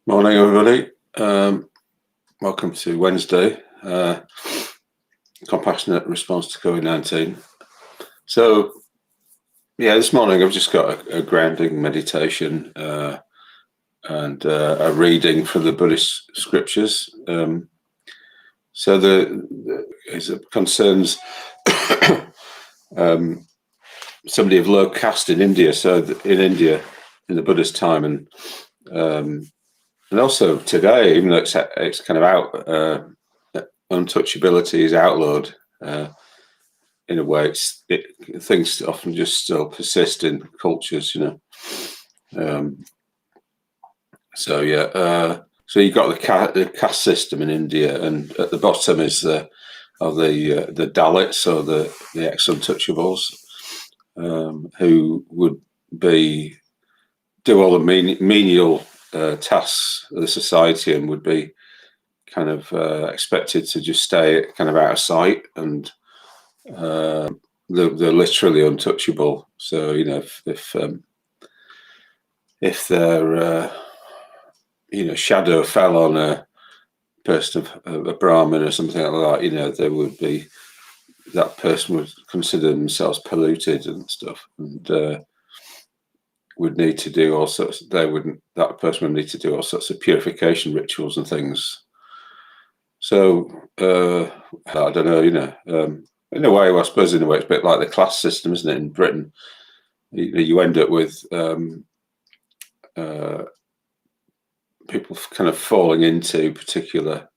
Morning, everybody. Welcome to Wednesday, compassionate response to COVID-19. So, this morning I've just got a grounding meditation and a reading from the Buddhist scriptures. So it concerns somebody of low caste in India. So in India, in the Buddhist time, and also today, even though it's kind of out, untouchability is outlawed. In a way, things often just still persist in cultures, So you've got the caste system in India, and at the bottom is the Dalits, or the ex-untouchables, who would do all the menial tasks of the society and would be kind of expected to just stay kind of out of sight, and they're literally untouchable. So if their shadow fell on a person of a Brahmin or something like that, there would be, that person would consider themselves polluted and stuff, and would need to do all sorts. That person would need to do all sorts of purification rituals and things. So I don't know, in a way, I suppose it's a bit like the class system, isn't it? In Britain, you end up with people kind of falling into particular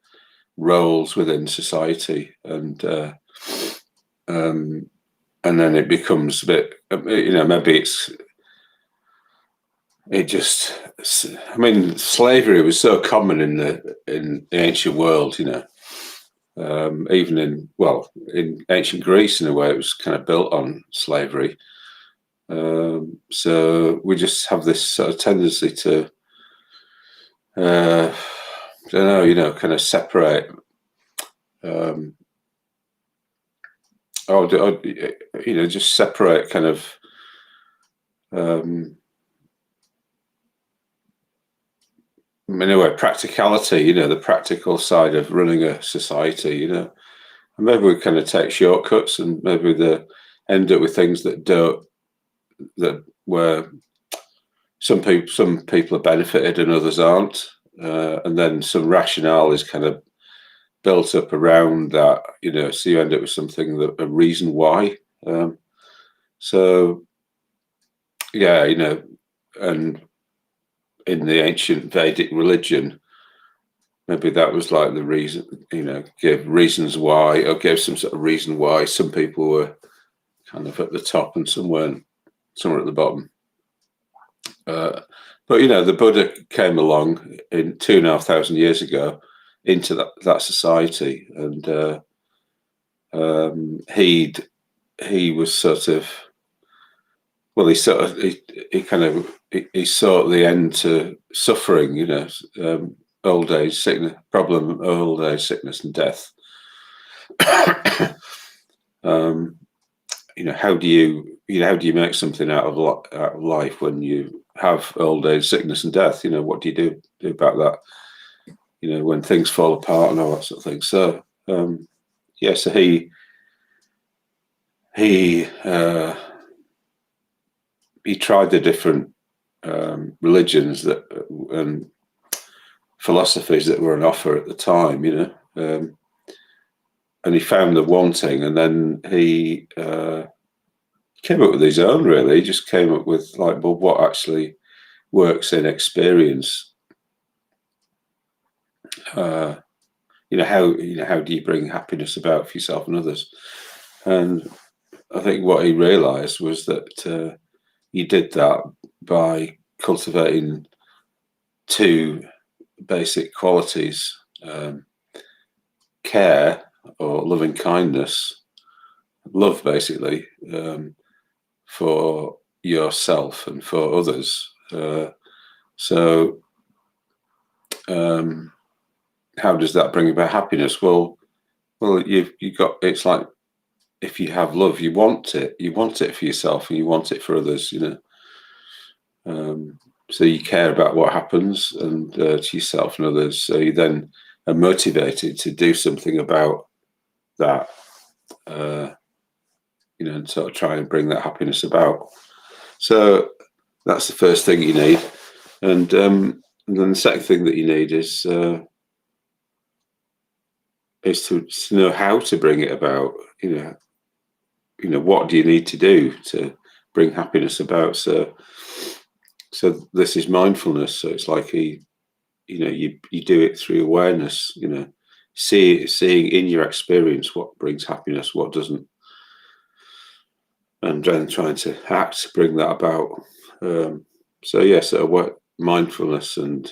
roles within society, and then it becomes a bit, maybe slavery was so common in the ancient world, even in ancient Greece, in a way, it was kind of built on slavery. So we just have this sort of tendency to, I don't know, kind of separate, just separate kind of, in a way, practicality, the practical side of running a society, and maybe we kind of take shortcuts, and maybe they end up with things where some people are benefited and others aren't, and then some rationale is kind of built up around that, so you end up with something, a reason why. And in the ancient Vedic religion, maybe that was like the reason, gave reasons why, or gave some sort of reason why some people were kind of at the top and some weren't, some were at the bottom. But the Buddha came along in 2,500 years ago into that society, and he was sort of, well, he sought the end to suffering, old age, sickness, old age, sickness, and death. How do you make something out of life when you have old age, sickness, and death? What do you do about that? When things fall apart and all that sort of thing. So so he tried the different religions and philosophies that were on offer at the time, and he found the wanting, and then he came up with his own. Really, he just came up with what actually works in experience. How do you bring happiness about for yourself and others? And I think what he realised was that he did that by cultivating two basic qualities: care, or loving kindness, love, basically, for yourself and for others. How does that bring about happiness? Well, it's like, if you have love, you want it for yourself and you want it for others, So you care about what happens and to yourself and others. So you then are motivated to do something about that, and sort of try and bring that happiness about. So that's the first thing you need. And then the second thing that you need is to know how to bring it about. What do you need to do to bring happiness about? So this is mindfulness. So it's like you do it through awareness. Seeing in your experience what brings happiness, what doesn't, and then trying to act to bring that about. So mindfulness and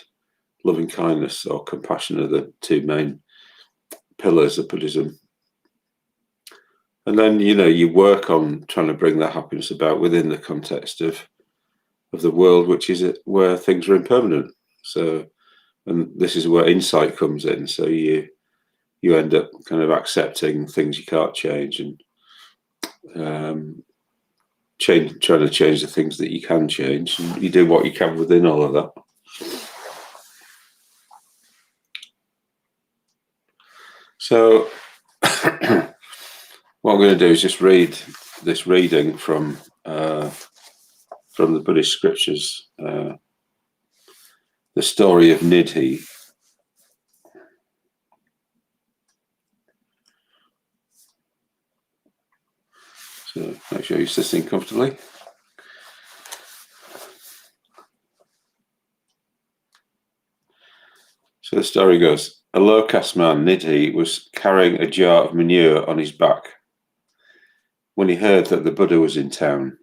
loving kindness or compassion are the two main pillars of Buddhism. And then you work on trying to bring that happiness about within the context of the world, which is where things are impermanent. So, and this is where insight comes in. So you end up kind of accepting things you can't change and trying to change the things that you can change. And you do what you can within all of that. So what I'm going to do is just read this reading from the Buddhist scriptures, the story of Nidhi. So make sure you're sitting comfortably. So the story goes, a low caste man, Nidhi, was carrying a jar of manure on his back when he heard that the Buddha was in town.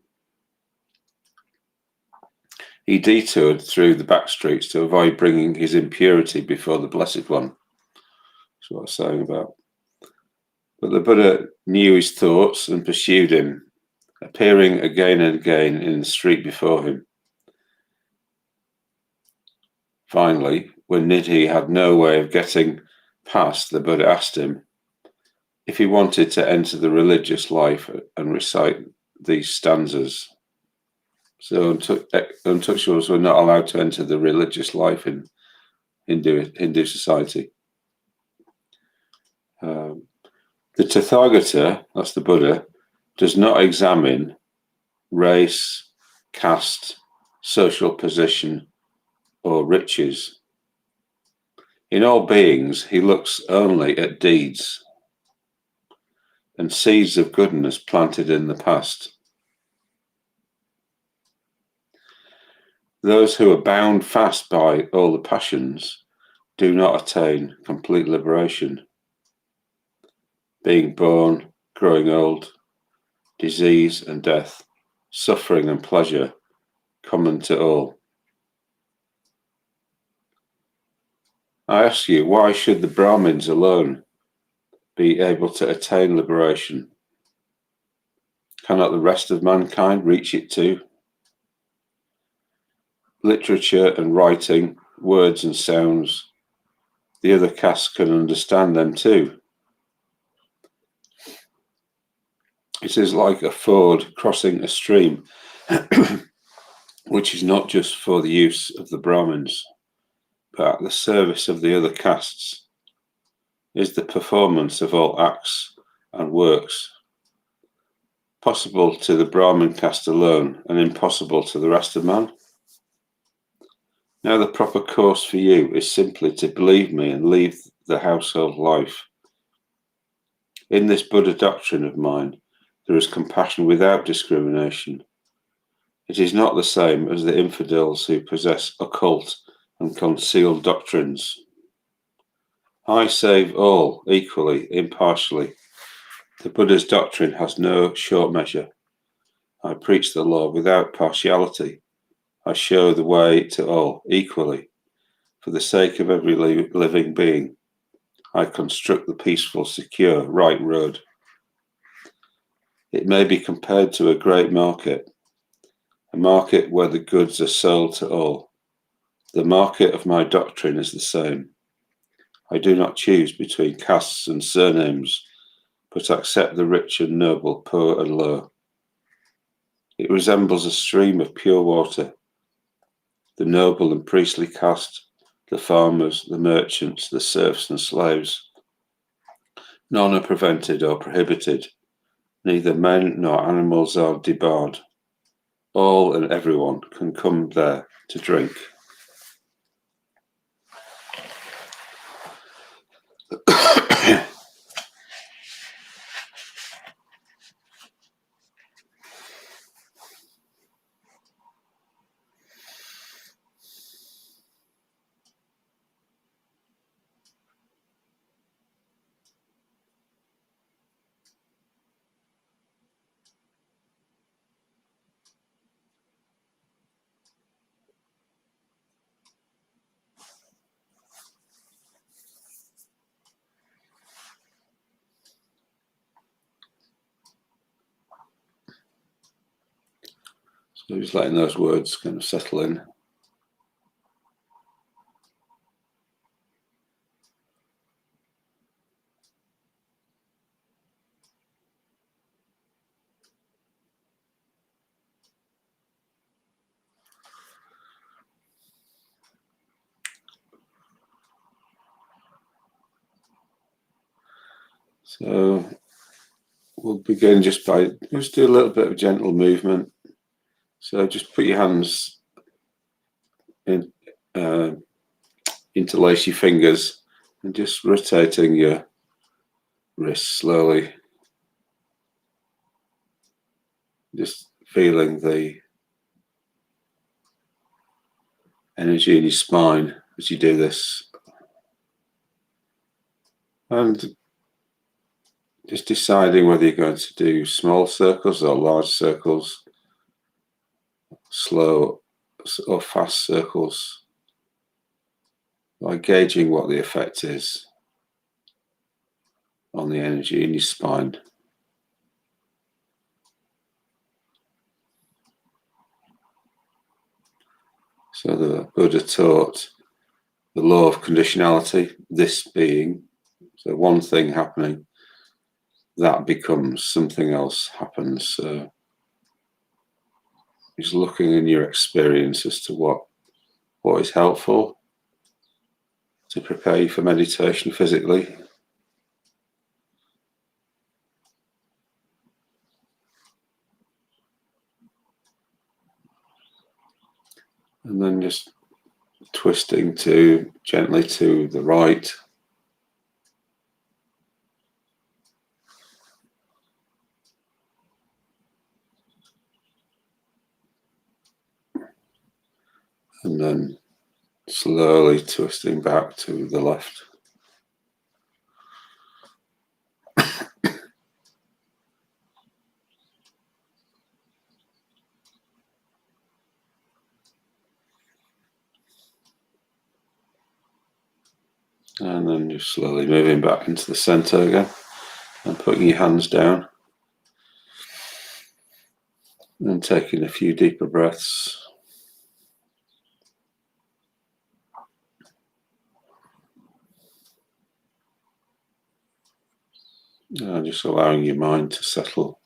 He detoured through the back streets to avoid bringing his impurity before the Blessed One. That's what I was saying about. But the Buddha knew his thoughts and pursued him, appearing again and again in the street before him. Finally, when Nidhi had no way of getting past, the Buddha asked him if he wanted to enter the religious life and recite these stanzas. So untouchables were not allowed to enter the religious life in Hindu society. The Tathagata, that's the Buddha, does not examine race, caste, social position, or riches. In all beings, he looks only at deeds and seeds of goodness planted in the past. Those who are bound fast by all the passions do not attain complete liberation. Being born, growing old, disease and death, suffering and pleasure, common to all. I ask you, why should the Brahmins alone be able to attain liberation? Cannot the rest of mankind reach it too? Literature and writing, words and sounds, the other castes can understand them too. It is like a ford crossing a stream, which is not just for the use of the Brahmins, but at the service of the other castes, is the performance of all acts and works, possible to the Brahmin caste alone and impossible to the rest of man. Now the proper course for you is simply to believe me and leave the household life. In this Buddha doctrine of mine, there is compassion without discrimination. It is not the same as the infidels who possess occult and concealed doctrines. I save all equally, impartially. The Buddha's doctrine has no short measure. I preach the law without partiality. I show the way to all equally. For the sake of every living being, I construct the peaceful, secure, right road. It may be compared to a great market, a market where the goods are sold to all. The market of my doctrine is the same. I do not choose between castes and surnames, but accept the rich and noble, poor and low. It resembles a stream of pure water. the noble and priestly caste, the farmers, the merchants, the serfs and slaves. None are prevented or prohibited. Neither men nor animals are debarred. All and everyone can come there to drink. So just letting those words kind of settle in. So we'll begin just do a little bit of gentle movement. So just put your hands in, interlace your fingers and just rotating your wrists slowly. Just feeling the energy in your spine as you do this. And just deciding whether you're going to do small circles or large circles, slow or fast circles, by gauging what the effect is on the energy in your spine. So the Buddha taught the law of conditionality, this being, so one thing happening, that becomes something else happens. So just looking in your experience as to what is helpful to prepare you for meditation physically. And then just twisting gently to the right. And then slowly twisting back to the left. And then just slowly moving back into the center again and putting your hands down. And taking a few deeper breaths. And just allowing your mind to settle.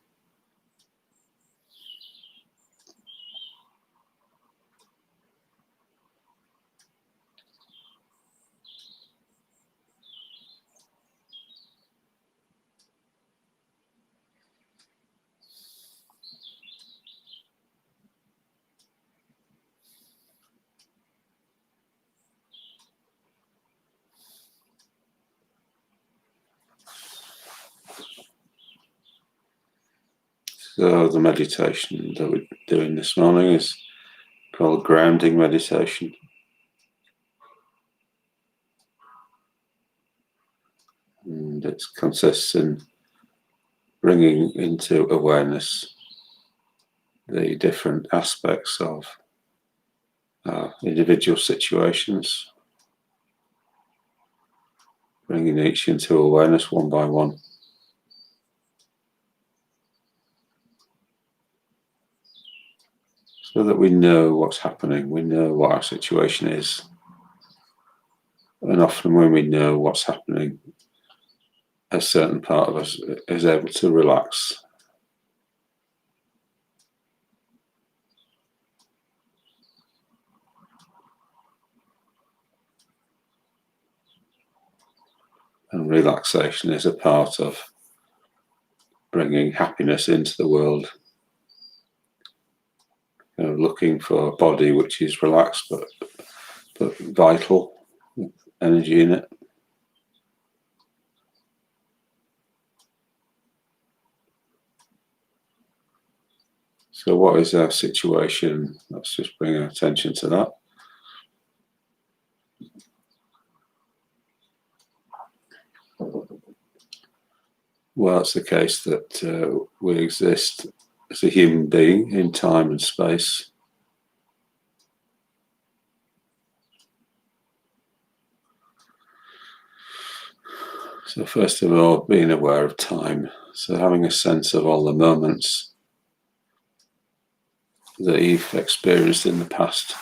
So the meditation that we're doing this morning is called grounding meditation. And it consists in bringing into awareness the different aspects of individual situations, bringing each into awareness one by one. So that we know what's happening, we know what our situation is. And often when we know what's happening, a certain part of us is able to relax. And relaxation is a part of bringing happiness into the world. Looking for a body which is relaxed but vital, with energy in it. So what is our situation? Let's just bring our attention to that. Well, it's the case that we exist as a human being in time and space. So first of all, being aware of time. So having a sense of all the moments that you've experienced in the past.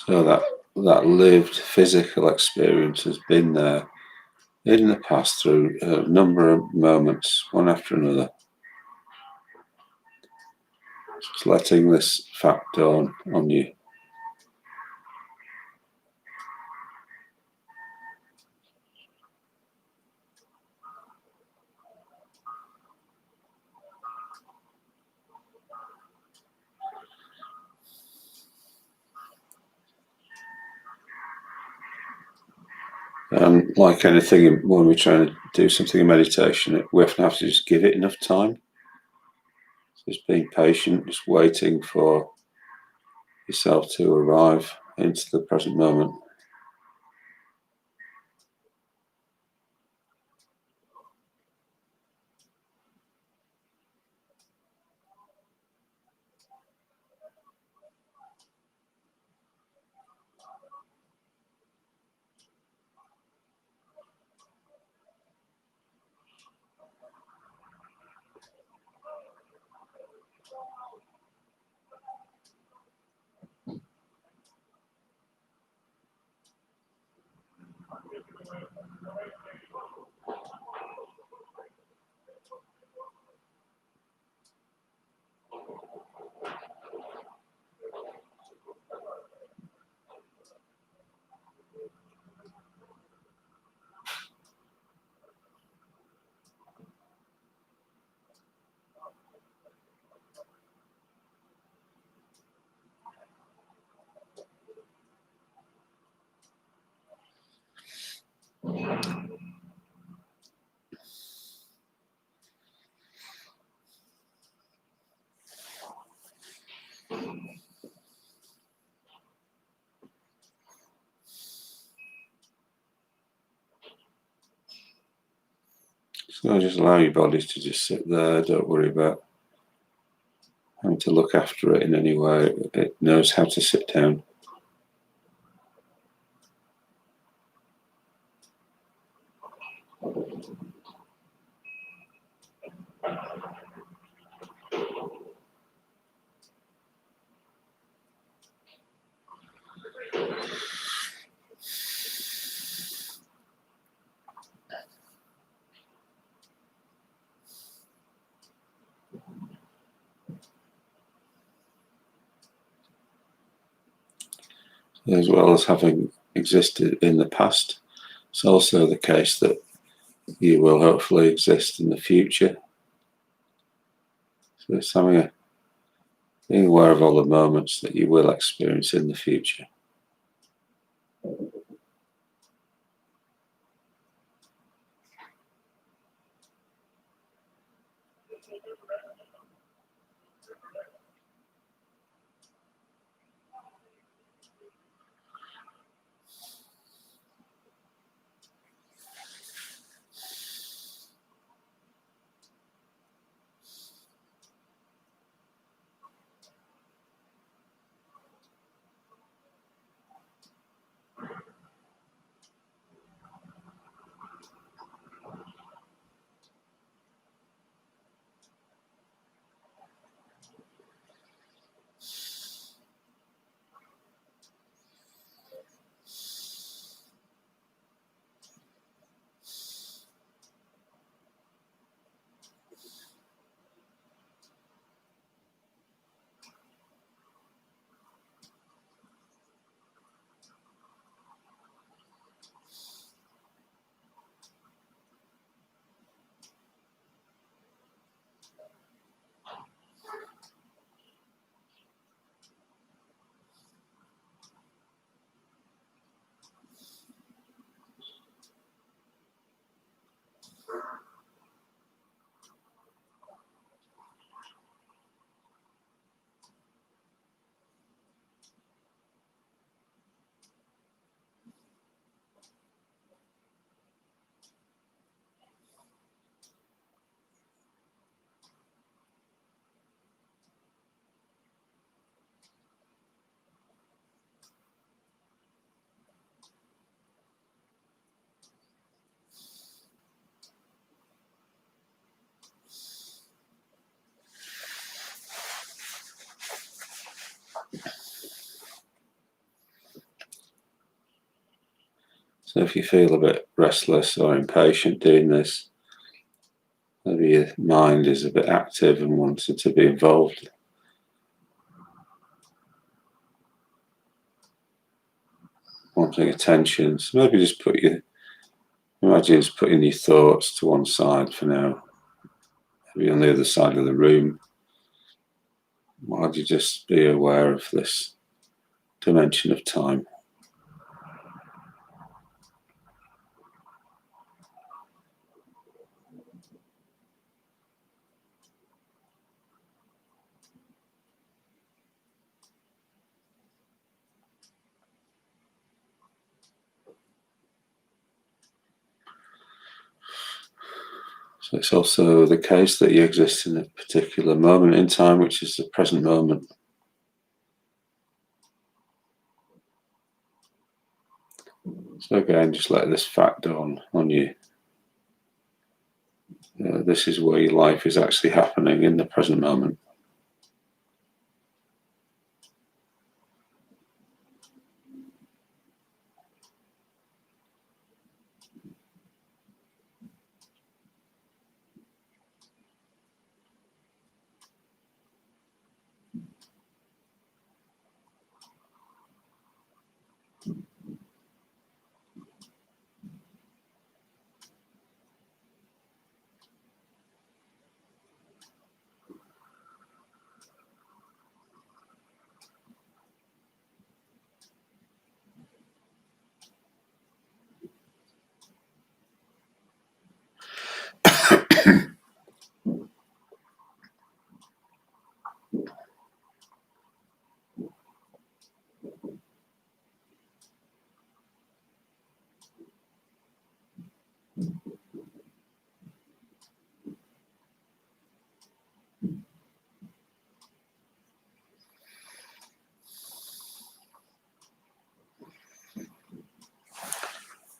So that lived physical experience has been there in the past through a number of moments, one after another. Just letting this fact dawn on you. Like anything, when we're trying to do something in meditation, we often have to just give it enough time. Just being patient, just waiting for yourself to arrive into the present moment. So just allow your body to just sit there. Don't worry about having to look after it in any way. It knows how to sit down. As well as having existed in the past, it's also the case that you will hopefully exist in the future. So it's being aware of all the moments that you will experience in the future. So if you feel a bit restless or impatient doing this, maybe your mind is a bit active and wanted to be involved, wanting attention. So maybe just imagine just putting your thoughts to one side for now, maybe on the other side of the room. While you just be aware of this dimension of time. So it's also the case that you exist in a particular moment in time, which is the present moment. So again, just let this fact dawn on you. This is where your life is actually happening in the present moment.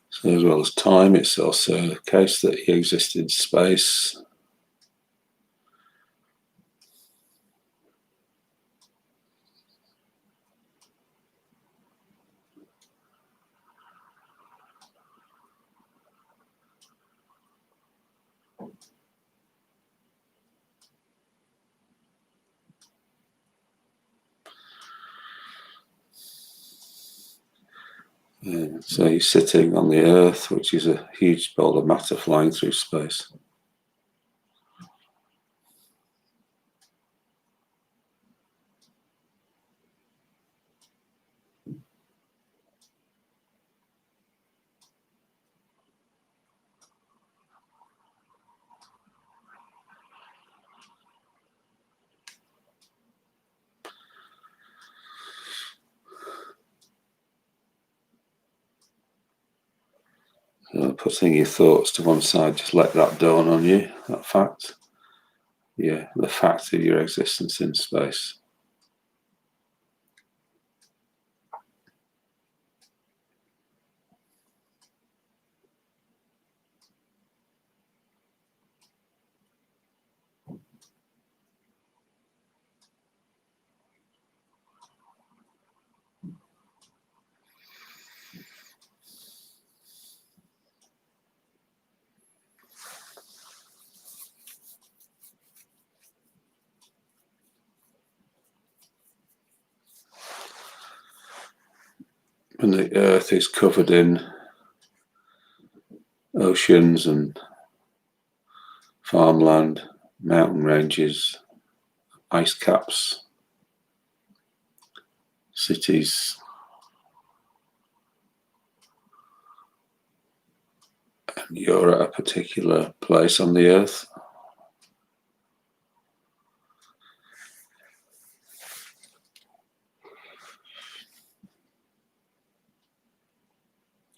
So as well as time, it's also a case that you exist in space. So you're sitting on the Earth, which is a huge ball of matter flying through space. Putting your thoughts to one side, just let that dawn on you, that fact. Yeah, the fact of your existence in space. And the Earth is covered in oceans and farmland, mountain ranges, ice caps, cities, and you're at a particular place on the Earth.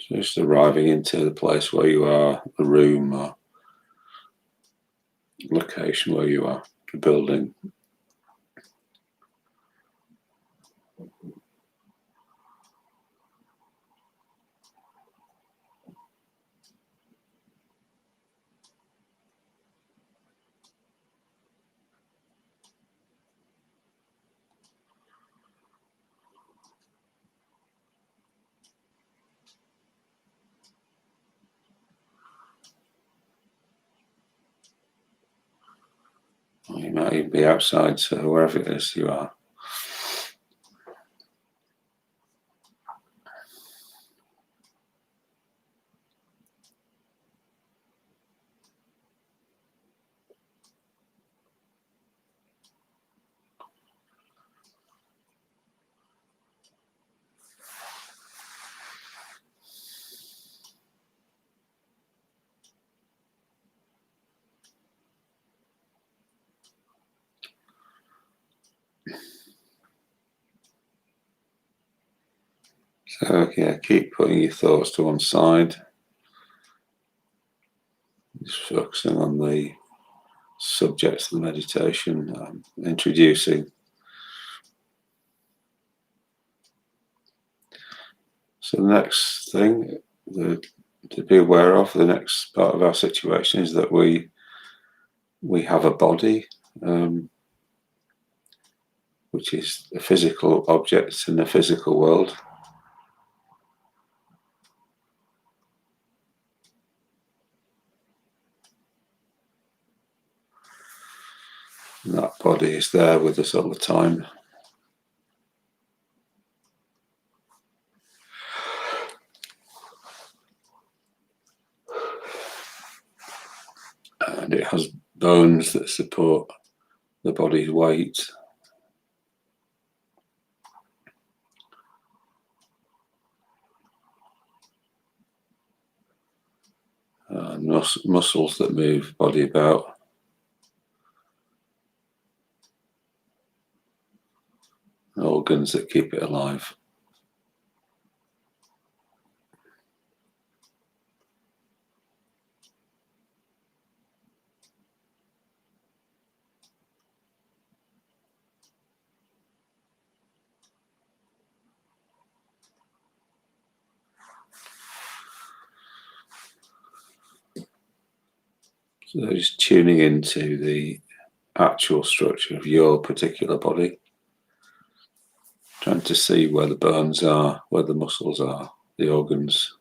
So just arriving into the place where you are, the room or location where you are, the building. You might even be outside, so wherever it is you are. So yeah, keep putting your thoughts to one side. Just focusing on the subject of the meditation, introducing. So the next thing to be aware of, the next part of our situation is that we have a body, which is a physical object in the physical world. And that body is there with us all the time. And it has bones that support the body's weight. Muscles that move body about. Organs that keep it alive. So just tuning into the actual structure of your particular body, trying to see where the bones are, where the muscles are, the organs.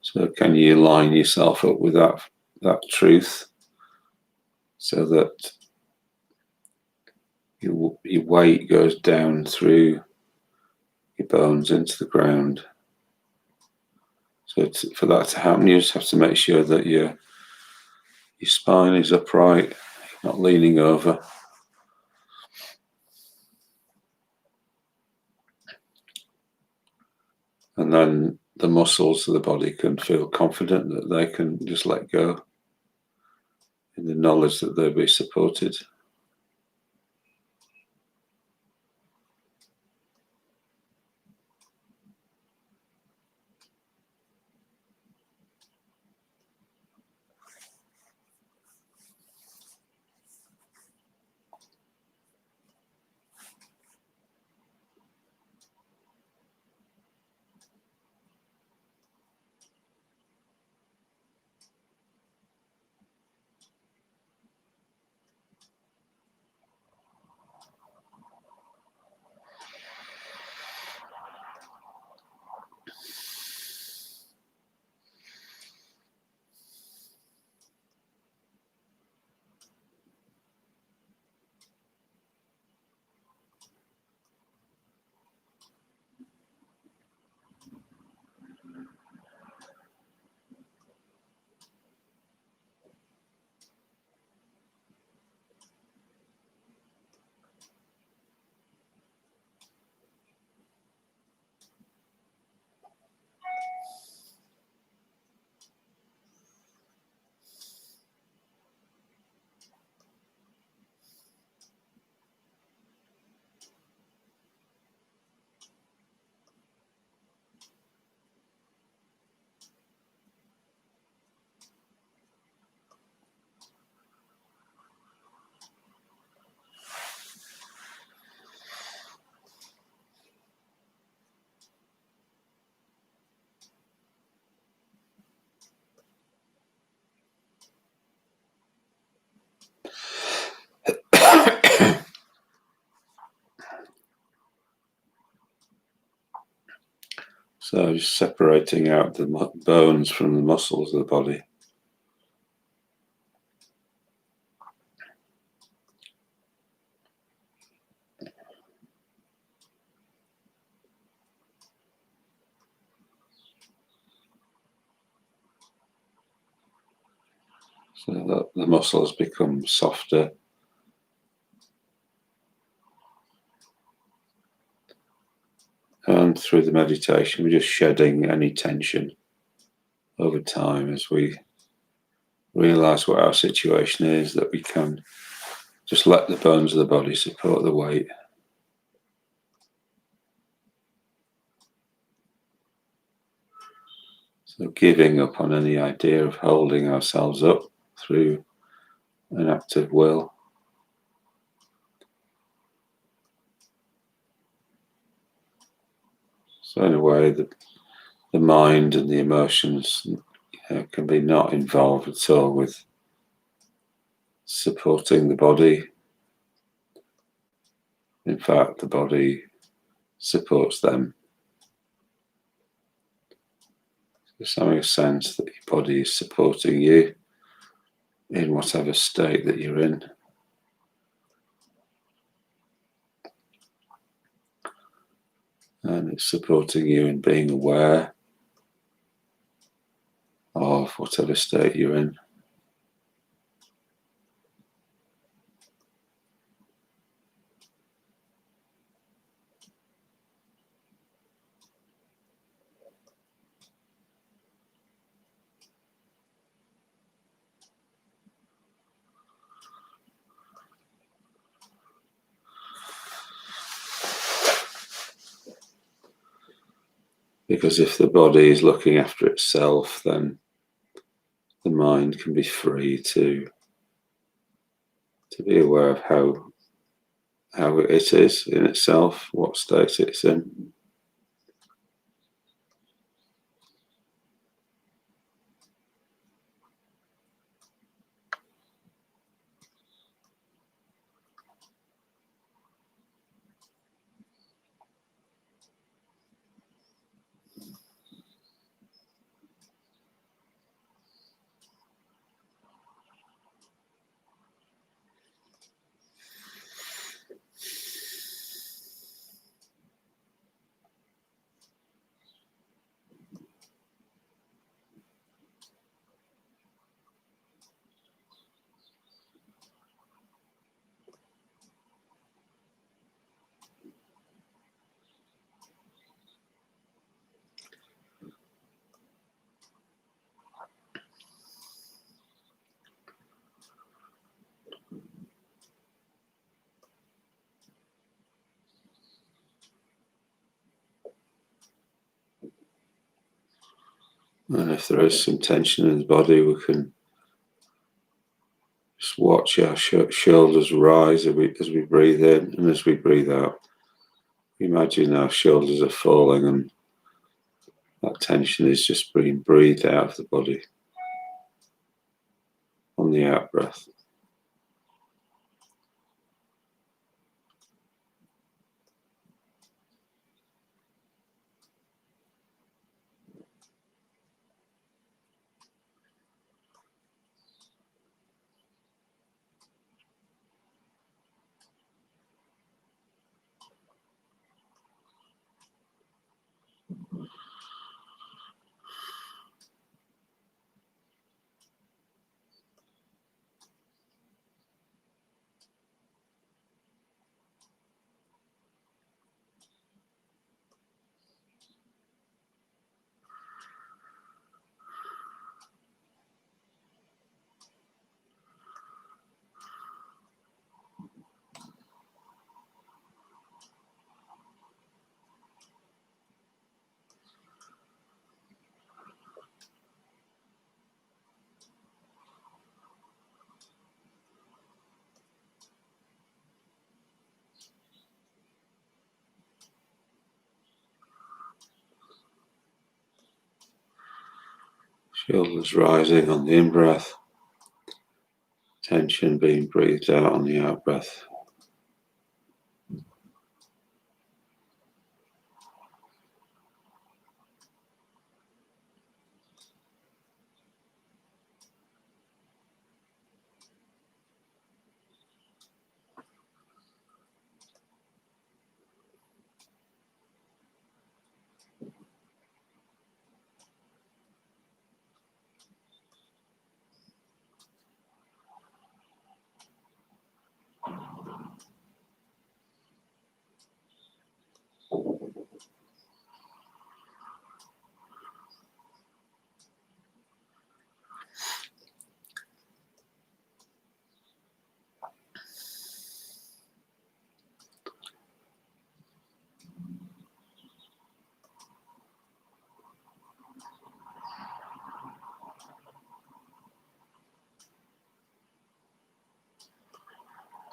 So can you line yourself up with that truth so that your weight goes down through your bones into the ground? So for that to happen, you just have to make sure that your spine is upright, not leaning over. And then the muscles of the body can feel confident that they can just let go in the knowledge that they'll be supported. So just separating out the bones from the muscles of the body. So that the muscles become softer. And through the meditation, we're just shedding any tension over time as we realize what our situation is, that we can just let the bones of the body support the weight. So giving up on any idea of holding ourselves up through an act of will. So in a way, the mind and the emotions can be not involved at all with supporting the body. In fact, the body supports them. Just having a sense that your body is supporting you in whatever state that you're in. And it's supporting you in being aware of whatever state you're in. Because if the body is looking after itself, then the mind can be free to be aware of how it is in itself, what state it's in. And if there is some tension in the body, we can just watch our shoulders rise as we breathe in, and as we breathe out, imagine our shoulders are falling and that tension is just being breathed out of the body on the out breath. Shoulders rising on the in-breath, tension being breathed out on the out-breath.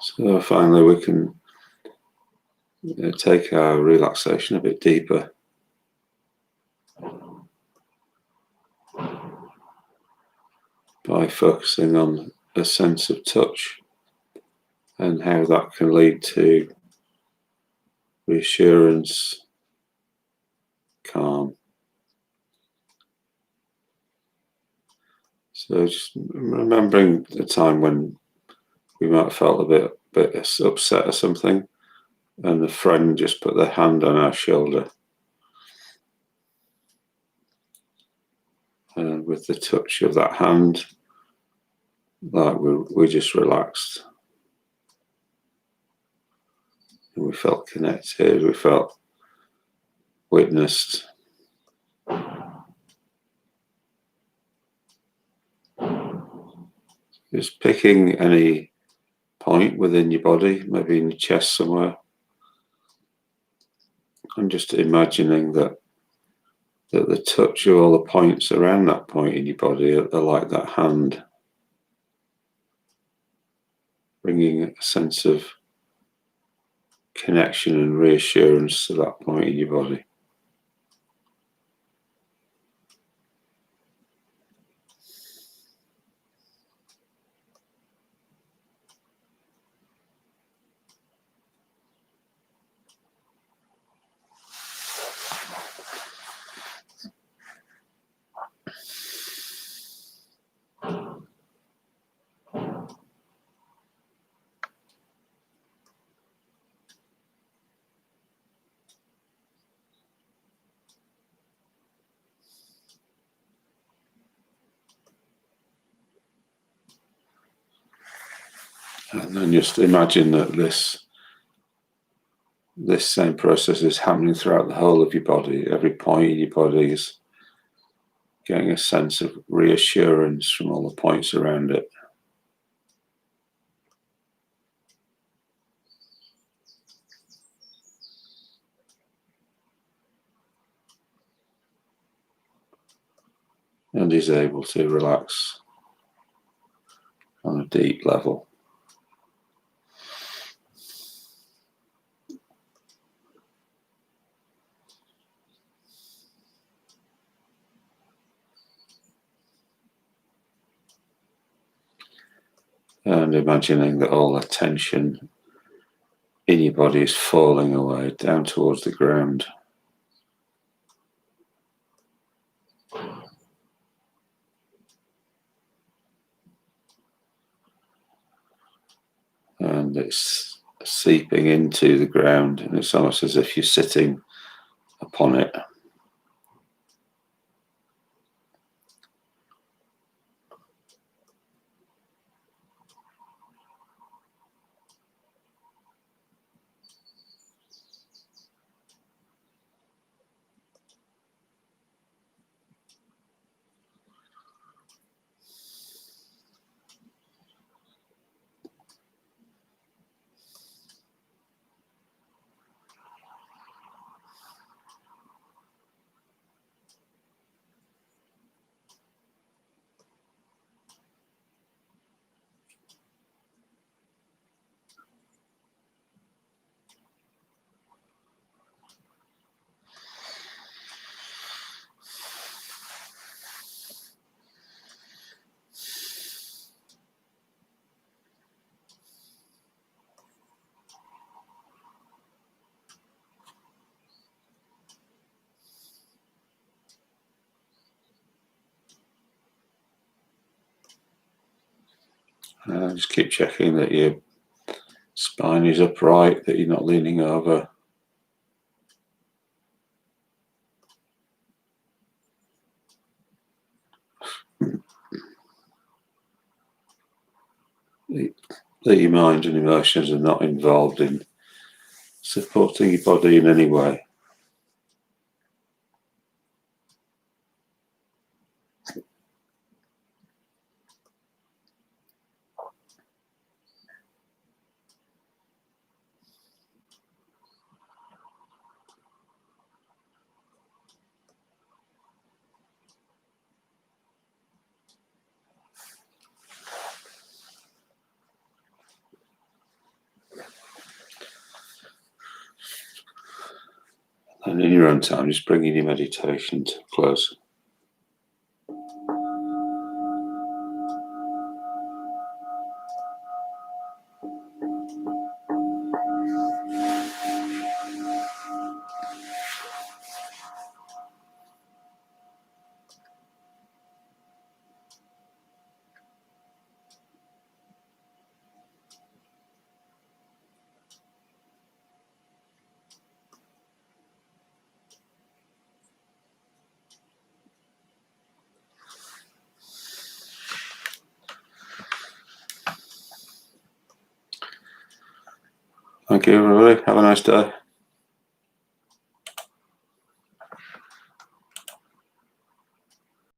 So finally we can take our relaxation a bit deeper. By focusing on a sense of touch and how that can lead to reassurance, calm. So just remembering the time when we might have felt a bit upset or something, and a friend just put their hand on our shoulder. And with the touch of that hand, like we just relaxed. And we felt connected, we felt witnessed. Just picking any point within your body, maybe in your chest somewhere, and just imagining that the touch of all the points around that point in your body are like that hand, bringing a sense of connection and reassurance to that point in your body. And then just imagine that this same process is happening throughout the whole of your body. Every point in your body is getting a sense of reassurance from all the points around it. And is able to relax on a deep level. And imagining that all the tension in your body is falling away down towards the ground. And it's seeping into the ground, and it's almost as if you're sitting upon it. Just keep checking that your spine is upright, that you're not leaning over. That your mind and emotions are not involved in supporting your body in any way. And in your own time, just bringing your meditation to a close. Thank you, everybody. Have a nice day.